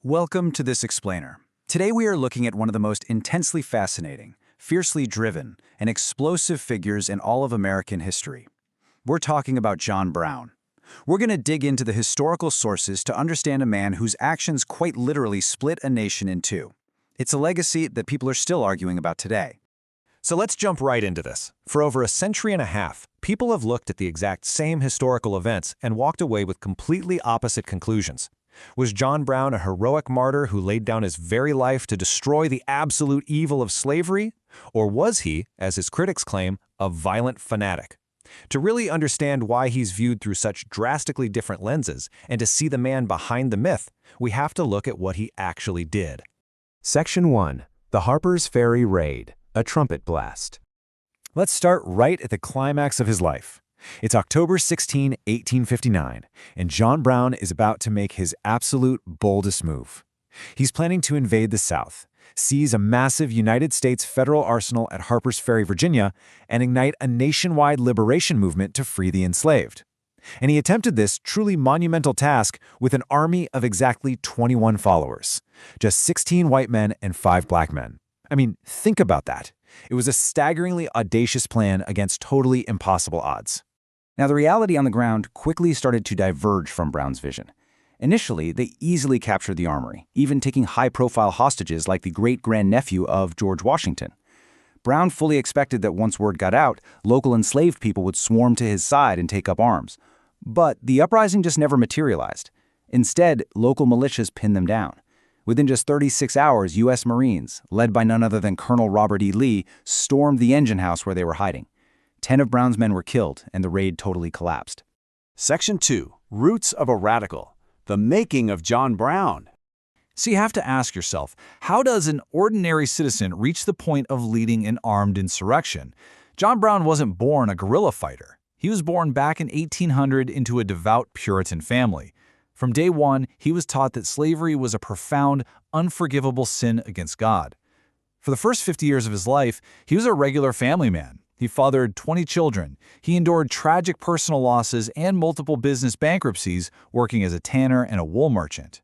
Welcome to this explainer. Today we are looking at one of the most intensely fascinating, fiercely driven, and explosive figures in all of American history. We're talking about John Brown. We're going to dig into the historical sources to understand a man whose actions quite literally split a nation in two. It's a legacy that people are still arguing about today. So let's jump right into this. For over a century and a half, people have looked at the exact same historical events and walked away with completely opposite conclusions. Was John Brown a heroic martyr who laid down his very life to destroy the absolute evil of slavery? Or was he, as his critics claim, a violent fanatic? To really understand why he's viewed through such drastically different lenses and to see the man behind the myth, we have to look at what he actually did. Section 1. The Harpers Ferry Raid, a trumpet blast. Let's start right at the climax of his life. It's October 16, 1859, and John Brown is about to make his absolute boldest move. He's planning to invade the South, seize a massive United States federal arsenal at Harpers Ferry, Virginia, and ignite a nationwide liberation movement to free the enslaved. And he attempted this truly monumental task with an army of exactly 21 followers, just 16 white men and 5 black men. I mean, think about that. It was a staggeringly audacious plan against totally impossible odds. Now, the reality on the ground quickly started to diverge from Brown's vision. Initially, they easily captured the armory, even taking high-profile hostages like the great-grandnephew of George Washington. Brown fully expected that once word got out, local enslaved people would swarm to his side and take up arms. But the uprising just never materialized. Instead, local militias pinned them down. Within just 36 hours, U.S. Marines, led by none other than Colonel Robert E. Lee, stormed the engine house where they were hiding. 10 of Brown's men were killed, and the raid totally collapsed. Section 2. Roots of a Radical. The making of John Brown. So you have to ask yourself, how does an ordinary citizen reach the point of leading an armed insurrection? John Brown wasn't born a guerrilla fighter. He was born back in 1800 into a devout Puritan family. From day one, he was taught that slavery was a profound, unforgivable sin against God. For the first 50 years of his life, he was a regular family man. He fathered 20 children. He endured tragic personal losses and multiple business bankruptcies, working as a tanner and a wool merchant.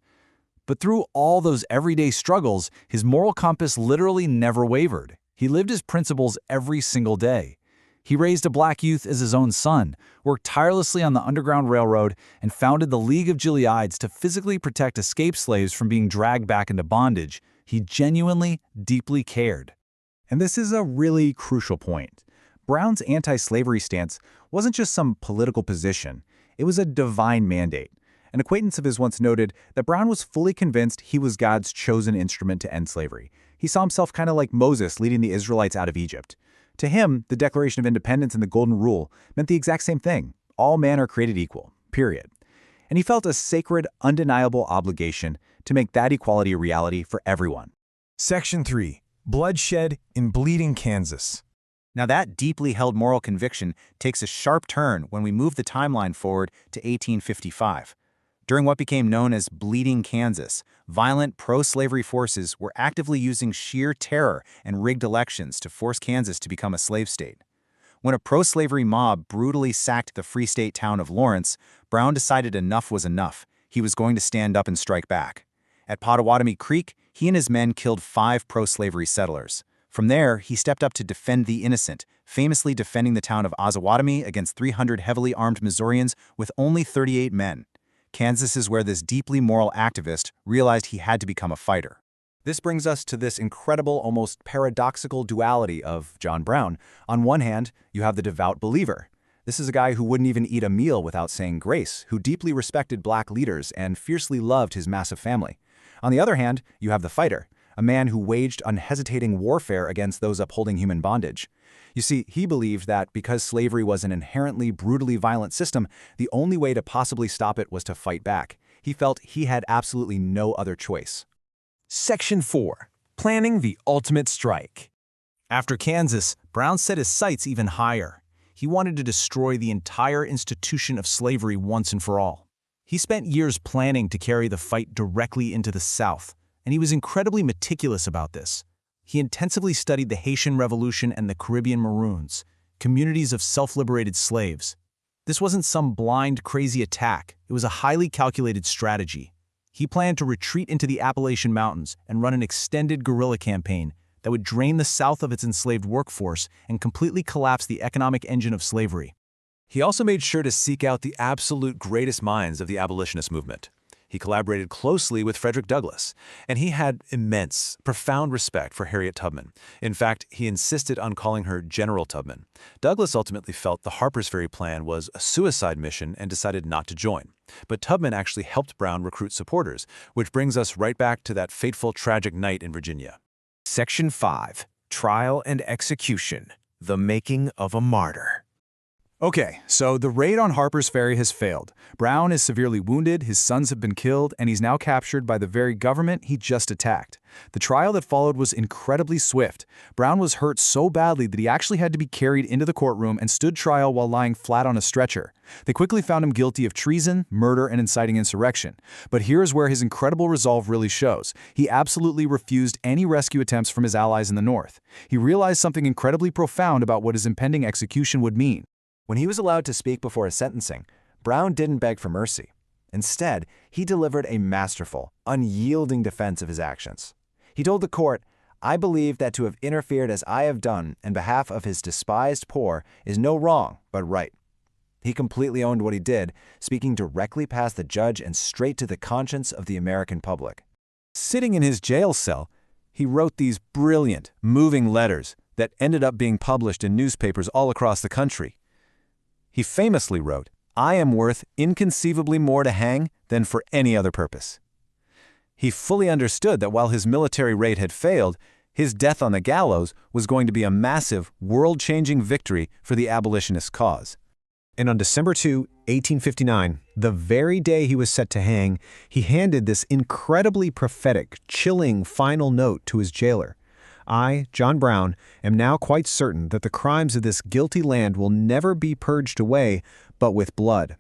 But through all those everyday struggles, his moral compass literally never wavered. He lived his principles every single day. He raised a black youth as his own son, worked tirelessly on the Underground Railroad, and founded the League of Gileads to physically protect escaped slaves from being dragged back into bondage. He genuinely, deeply cared. And this is a really crucial point. Brown's anti-slavery stance wasn't just some political position. It was a divine mandate. An acquaintance of his once noted that Brown was fully convinced he was God's chosen instrument to end slavery. He saw himself kind of like Moses leading the Israelites out of Egypt. To him, the Declaration of Independence and the Golden Rule meant the exact same thing. All men are created equal, period. And he felt a sacred, undeniable obligation to make that equality a reality for everyone. Section 3. Bloodshed in Bleeding Kansas. Now, that deeply held moral conviction takes a sharp turn when we move the timeline forward to 1855. During what became known as Bleeding Kansas, violent pro-slavery forces were actively using sheer terror and rigged elections to force Kansas to become a slave state. When a pro-slavery mob brutally sacked the Free State town of Lawrence, Brown decided enough was enough. He was going to stand up and strike back. At Pottawatomie Creek, he and his men killed 5 pro-slavery settlers. From there, he stepped up to defend the innocent, famously defending the town of Osawatomie against 300 heavily armed Missourians with only 38 men. Kansas is where this deeply moral activist realized he had to become a fighter. This brings us to this incredible, almost paradoxical duality of John Brown. On one hand, you have the devout believer. This is a guy who wouldn't even eat a meal without saying grace, who deeply respected black leaders and fiercely loved his massive family. On the other hand, you have the fighter, a man who waged unhesitating warfare against those upholding human bondage. You see, he believed that because slavery was an inherently brutally violent system, the only way to possibly stop it was to fight back. He felt he had absolutely no other choice. Section 4. Planning the Ultimate Strike. After Kansas, Brown set his sights even higher. He wanted to destroy the entire institution of slavery once and for all. He spent years planning to carry the fight directly into the South, and he was incredibly meticulous about this. He intensively studied the Haitian Revolution and the Caribbean Maroons, communities of self-liberated slaves. This wasn't some blind, crazy attack. It was a highly calculated strategy. He planned to retreat into the Appalachian Mountains and run an extended guerrilla campaign that would drain the South of its enslaved workforce and completely collapse the economic engine of slavery. He also made sure to seek out the absolute greatest minds of the abolitionist movement. He collaborated closely with Frederick Douglass, and he had immense, profound respect for Harriet Tubman. In fact, he insisted on calling her General Tubman. Douglass ultimately felt the Harpers Ferry plan was a suicide mission and decided not to join. But Tubman actually helped Brown recruit supporters, which brings us right back to that fateful, tragic night in Virginia. Section 5. Trial and Execution. The Making of a Martyr. Okay, so the raid on Harpers Ferry has failed. Brown is severely wounded, his sons have been killed, and he's now captured by the very government he just attacked. The trial that followed was incredibly swift. Brown was hurt so badly that he actually had to be carried into the courtroom and stood trial while lying flat on a stretcher. They quickly found him guilty of treason, murder, and inciting insurrection. But here's where his incredible resolve really shows. He absolutely refused any rescue attempts from his allies in the North. He realized something incredibly profound about what his impending execution would mean. When he was allowed to speak before his sentencing, Brown didn't beg for mercy. Instead, he delivered a masterful, unyielding defense of his actions. He told the court, "I believe that to have interfered as I have done in behalf of his despised poor is no wrong, but right." He completely owned what he did, speaking directly past the judge and straight to the conscience of the American public. Sitting in his jail cell, he wrote these brilliant, moving letters that ended up being published in newspapers all across the country. He famously wrote, "I am worth inconceivably more to hang than for any other purpose." He fully understood that while his military raid had failed, his death on the gallows was going to be a massive, world-changing victory for the abolitionist cause. And on December 2, 1859, the very day he was set to hang, he handed this incredibly prophetic, chilling final note to his jailer. "I, John Brown, am now quite certain that the crimes of this guilty land will never be purged away, but with blood."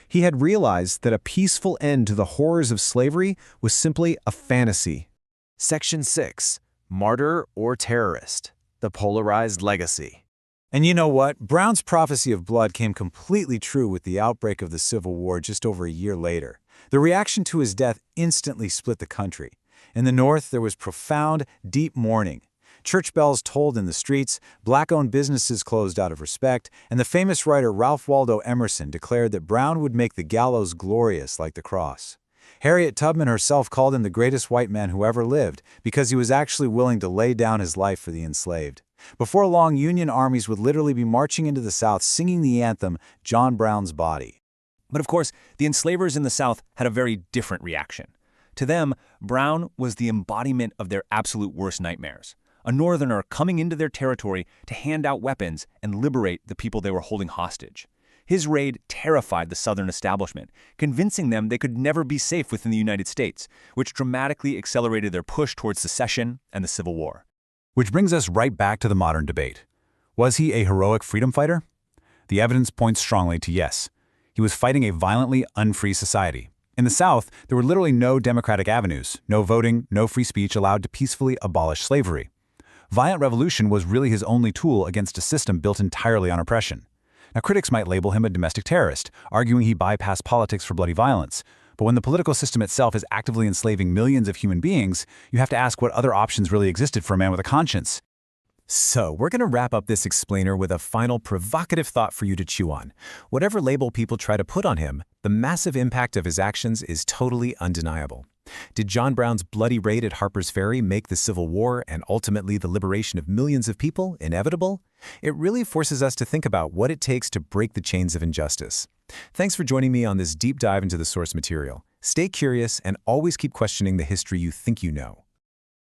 He had realized that a peaceful end to the horrors of slavery was simply a fantasy. Section 6. Martyr or Terrorist. The Polarized Legacy. And you know what? Brown's prophecy of blood came completely true with the outbreak of the Civil War just over a year later. The reaction to his death instantly split the country. In the North, there was profound, deep mourning. Church bells tolled in the streets, black-owned businesses closed out of respect, and the famous writer Ralph Waldo Emerson declared that Brown would make the gallows glorious like the cross. Harriet Tubman herself called him the greatest white man who ever lived because he was actually willing to lay down his life for the enslaved. Before long, Union armies would literally be marching into the South singing the anthem, "John Brown's Body." But of course, the enslavers in the South had a very different reaction. To them, Brown was the embodiment of their absolute worst nightmares. A Northerner coming into their territory to hand out weapons and liberate the people they were holding hostage. His raid terrified the Southern establishment, convincing them they could never be safe within the United States, which dramatically accelerated their push towards secession and the Civil War. Which brings us right back to the modern debate. Was he a heroic freedom fighter? The evidence points strongly to yes. He was fighting a violently unfree society. In the South, there were literally no democratic avenues, no voting, no free speech allowed to peacefully abolish slavery. Violent revolution was really his only tool against a system built entirely on oppression. Now, critics might label him a domestic terrorist, arguing he bypassed politics for bloody violence. But when the political system itself is actively enslaving millions of human beings, you have to ask what other options really existed for a man with a conscience. So, we're going to wrap up this explainer with a final provocative thought for you to chew on. Whatever label people try to put on him, the massive impact of his actions is totally undeniable. Did John Brown's bloody raid at Harpers Ferry make the Civil War and ultimately the liberation of millions of people inevitable? It really forces us to think about what it takes to break the chains of injustice. Thanks for joining me on this deep dive into the source material. Stay curious and always keep questioning the history you think you know.